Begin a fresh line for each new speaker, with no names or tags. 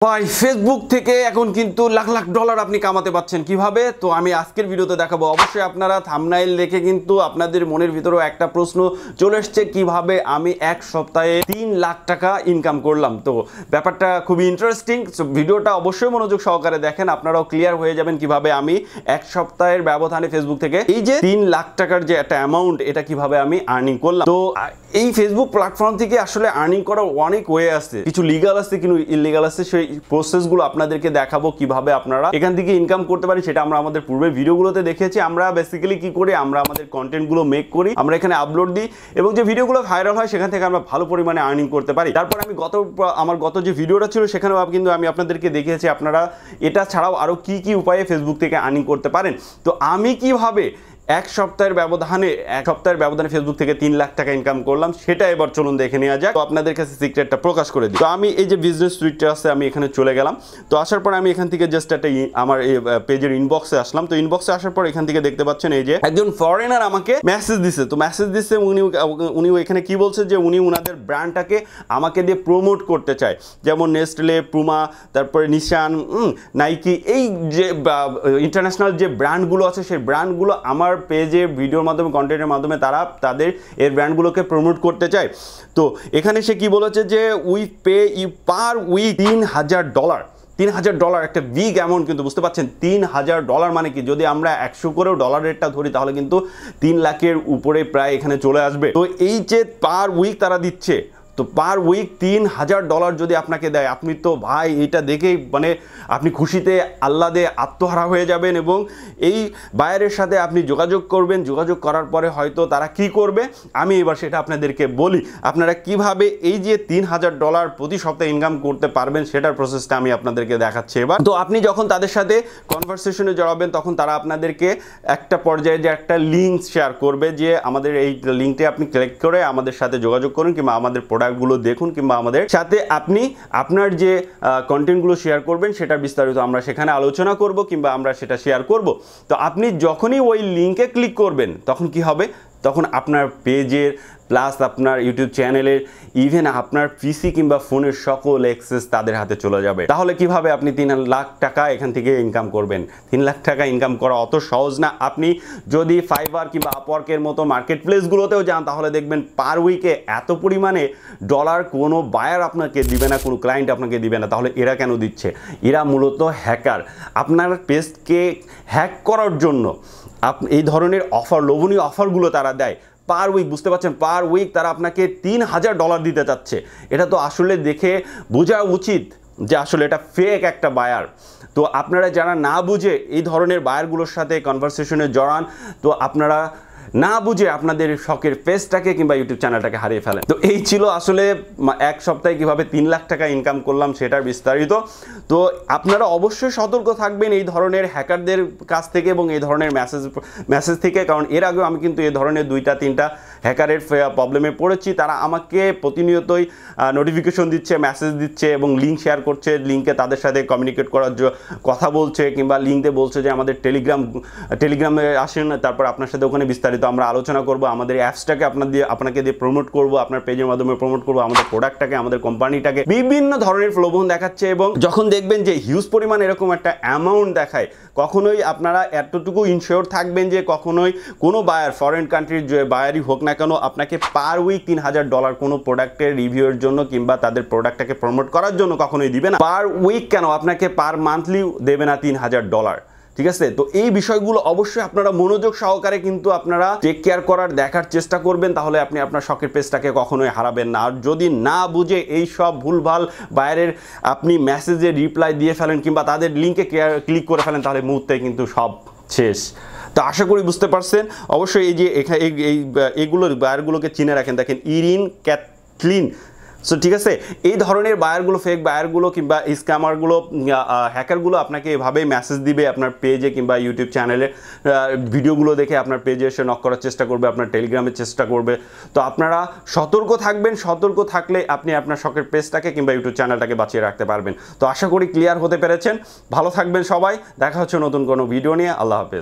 ভাই ফেসবুক থেকে এখন কিন্তু লাখ লাখ ডলার আপনি কামাতে পাচ্ছেন কিভাবে। তো আমি আজকের ভিডিওতে দেখাবো। অবশ্যই আপনারা থাম্বনেইল দেখে কিন্তু আপনাদের মনের ভিতরেও একটা প্রশ্ন চলে এসছে, কিভাবে আমি এক সপ্তাহে 3 লাখ টাকা ইনকাম করলাম। তো ব্যাপারটা খুবই ইন্টারেস্টিং। সো ভিডিওটা অবশ্যই মনোযোগ সহকারে দেখেন, আপনারাও ক্লিয়ার হয়ে যাবেন কিভাবে আমি এক সপ্তাহের ব্যবধানে ফেসবুক থেকে এই যে 3 লাখ টাকার যে একটা অ্যামাউন্ট, এটা কিভাবে আমি আর্নিং করলাম। তো এই ফেসবুক প্ল্যাটফর্ম থেকে আসলে আর্নিং করার অনেক ওয়ে আছে, কিছু লিগাল আছে কিছু ইলিগাল আছে। সেই প্রসেসগুলো আপনাদেরকে দেখাবো কিভাবে আপনারা এখান থেকে ইনকাম করতে পারি। সেটা আমরা আমাদের পূর্বের ভিডিওগুলোতে দেখেছি। আমরা বেসিক্যালি কি করি, আমরা আমাদের কন্টেন্টগুলো মেক করি, আমরা এখানে আপলোড দিই এবং যে ভিডিওগুলো ভাইরাল হয় সেখান থেকে আমরা ভালো পরিমাণে আর্নিং করতে পারি। তারপর আমি আমার গত যে ভিডিওটা ছিল সেখানেও কিন্তু আমি আপনাদেরকে দেখিয়েছি আপনারা এটা ছাড়াও আরও কি কি উপায়ে ফেসবুক থেকে আর্নিং করতে পারেন। তো আমি কিভাবে এক সপ্তাহের ব্যবধানে ফেসবুক থেকে 3 লাখ টাকা ইনকাম করলাম, সেটা এবার চলুন দেখে নেওয়া যাক। তো আপনাদের কাছে সিক্রেটটা প্রকাশ করে দিই। তো আমি এই যে বিজনেস সুইটটা আছে, আমি এখানে চলে গেলাম। তো আসার পর আমি এখান থেকে জাস্ট একটা আমার এই পেজের ইনবক্সে আসলাম। তো ইনবক্সে আসার পর এখান থেকে দেখতে পাচ্ছেন এই যে একজন ফরেনার আমাকে মেসেজ দিছে। তো মেসেজ দিচ্ছে উনি এখানে কি বলছে যে উনি ওনাদের ব্র্যান্ডটাকে আমাকে দিয়ে প্রমোট করতে চায়, যেমন নেস্টলে, পুমা, তারপরে নিশান, নাইকি, এই যে ইন্টারন্যাশনাল যে ব্র্যান্ডগুলো আছে সেই ব্র্যান্ডগুলো আমার পেজে ভিডিওর মাধ্যমে কন্টেন্টের মাধ্যমে তারা তাদের এর ব্র্যান্ডগুলোকে প্রমোট করতে চায়। তো এখানে সে কি বলেছে যে we pay you per week $3,000। $3,000 একটা বিগ অ্যামাউন্ট, কিন্তু বুঝতে পারছেন $3,000 মানে কি, যদি আমরা 100 করেও ডলার রেটটা ধরি তাহলে কিন্তু 3 লাখের উপরে প্রায় এখানে চলে আসবে। তো এই যে পার উইক তারা দিচ্ছে, তো পার উইক $3,000 যদি আপনাকে দেয়, আপনি তো ভাই এটা দেখেই মানে আপনি খুশিতে আহ্লাদে আত্মহারা হয়ে যাবেন এবং এই বায়ারের সাথে আপনি যোগাযোগ করবেন। যোগাযোগ করার পরে হয়তো তারা কি করবে আমি এবার সেটা আপনাদেরকে বলি। আপনারা কিভাবে এই যে $3,000 প্রতি সপ্তাহে ইনকাম করতে পারবেন সেটার প্রসেসটা আমি আপনাদেরকে দেখাচ্ছি এবার। তো আপনি যখন তাদের সাথে কনভারসেশনে জড়াবেন তখন তারা আপনাদেরকে একটা পর্যায়ে যে একটা লিঙ্ক শেয়ার করবে, যে আমাদের এই লিঙ্কটি আপনি ক্লিক করে আমাদের সাথে যোগাযোগ করুন কিংবা আমাদের প্রোডাক্টগুলো দেখুন কিংবা আমাদের সাথে আপনি আপনার যে কন্টেন্টগুলো শেয়ার করবেন সেটা বিস্তারিত আমরা সেখানে আলোচনা করব কিংবা আমরা সেটা শেয়ার করব। তো আপনি যখনই ওই লিঙ্কে ক্লিক করবেন তখন কি হবে, তখন আপনার পেজের প্লাস আপনার ইউটিউব চ্যানেলের ইভেন আপনার পিসি কিংবা ফোনের সকল অ্যাক্সেস তাদের হাতে চলে যাবে। তাহলে কিভাবে আপনি 3 লাখ টাকা এখান থেকে ইনকাম করবেন? 3 লাখ টাকা ইনকাম করা অত সহজ না। আপনি যদি ফাইবার কিংবা আপওয়ার্কের মতো মার্কেট প্লেসগুলোতেও যান তাহলে দেখবেন পার উইকে এত পরিমাণে ডলার কোনো বায়ার আপনাকে দিবে না, কোনো ক্লায়েন্ট আপনাকে দিবে না। তাহলে এরা কেন দিচ্ছে? এরা মূলত হ্যাকার। আপনার পেজকে হ্যাক করার জন্য এই ধরনের অফার, লোভনীয় অফারগুলো তারা দেয় পার উইক। বুঝতে পারছেন, পার উইক তারা আপনাকে $3,000 দিতে চাচ্ছে। এটা তো আসলে দেখে বোঝা উচিত যে আসলে এটা ফেক একটা বায়ার। তো আপনারা যারা না বুঝে এই ধরনের বায়ারগুলোর সাথে কনভারসেশনে জড়ান, তো আপনারা না বুঝে আপনাদের শখের পেজটাকে কিংবা ইউটিউব চ্যানেলটাকে হারিয়ে ফেলেন। তো এই ছিল আসলে এক সপ্তাহে কিভাবে 3 লাখ টাকা ইনকাম করলাম সেটার বিস্তারিত। তো আপনারা অবশ্যই সতর্ক থাকবেন এই ধরনের হ্যাকারদের কাছ থেকে এবং এই ধরনের মেসেজ থেকে, কারণ এর আগেও আমি কিন্তু এই ধরনের 2-3টা হ্যাকারের প্রবলেমে পড়েছি। তারা আমাকে প্রতিনিয়তই নোটিফিকেশন দিচ্ছে, মেসেজ দিচ্ছে এবং লিঙ্ক শেয়ার করছে, লিঙ্কে তাদের সাথে কমিউনিকেট করার কথা বলছে কিংবা লিঙ্কে বলছে যে আমাদের টেলিগ্রামে আসেন, তারপর আপনার সাথে ওখানে বিস্তারিত আমরা আলোচনা করব, আমাদের অ্যাপসটাকে আপনাকে দিয়ে প্রমোট করব, আপনার পেজের মাধ্যমে প্রমোট করব, আমাদের প্রোডাক্টটাকে, আমাদের কোম্পানিটাকে, বিভিন্ন ধরনের প্রলোভন দেখাচ্ছে। এবং যখন দেখবেন যে হিউজ পরিমাণ এরকম একটা অ্যামাউন্ট দেখায়, কখনোই আপনারা এতটুকু ইনশিওর থাকবেন যে কখনোই কোনো বায়ার, ফরেন কান্ট্রির যে বায়ারই হোক না কেন, আপনাকে পার উইক $3,000 কোনো প্রোডাক্টের রিভিউয়ের জন্য কিংবা তাদের প্রোডাক্টটাকে প্রমোট করার জন্য কখনোই দিবে না। পার উইক কেন, আপনাকে পার মান্থলি দেবে না $3,000। ঠিক আছে? তো এই বিষয়গুলো অবশ্যই আপনারা মনোযোগ সহকারে কিন্তু আপনারা টেক কেয়ার করার, দেখার চেষ্টা করবেন, তাহলে আপনি আপনার শখের পেজটাকে কখনোই হারাবেন না। আর যদি না বুঝে এই সব ভুলভাল বায়ারের আপনি মেসেজে রিপ্লাই দিয়ে ফেলেন কিংবা তাদের লিঙ্কে ক্লিক করে ফেলেন তাহলে মুহূর্তে কিন্তু সব শেষ। তো আশা করি বুঝতে পারছেন। অবশ্যই এই যে এইগুলোর বায়ারগুলোকে চিনে রাখেন। দেখেন ইরিন ক্যাথলিন। সো ঠিক আছে, এই ধরনের বায়ারগুলো, ফেক বায়ারগুলো কিংবা স্ক্যামারগুলো, হ্যাকারগুলো আপনাকে এভাবেই মেসেজ দিবে আপনার পেজে কিংবা ইউটিউব চ্যানেলে ভিডিওগুলো দেখে আপনার পেজে এসে নক করার চেষ্টা করবে, আপনার টেলিগ্রামের চেষ্টা করবে। তো আপনারা সতর্ক থাকবেন। সতর্ক থাকলে আপনি আপনার শখের পেজটাকে কিংবা ইউটিউব চ্যানেলটাকে বাঁচিয়ে রাখতে পারবেন। তো আশা করি ক্লিয়ার হতে পেরেছেন। ভালো থাকবেন সবাই। দেখা হচ্ছে নতুন কোনো ভিডিও নিয়ে। আল্লাহ হাফেজ।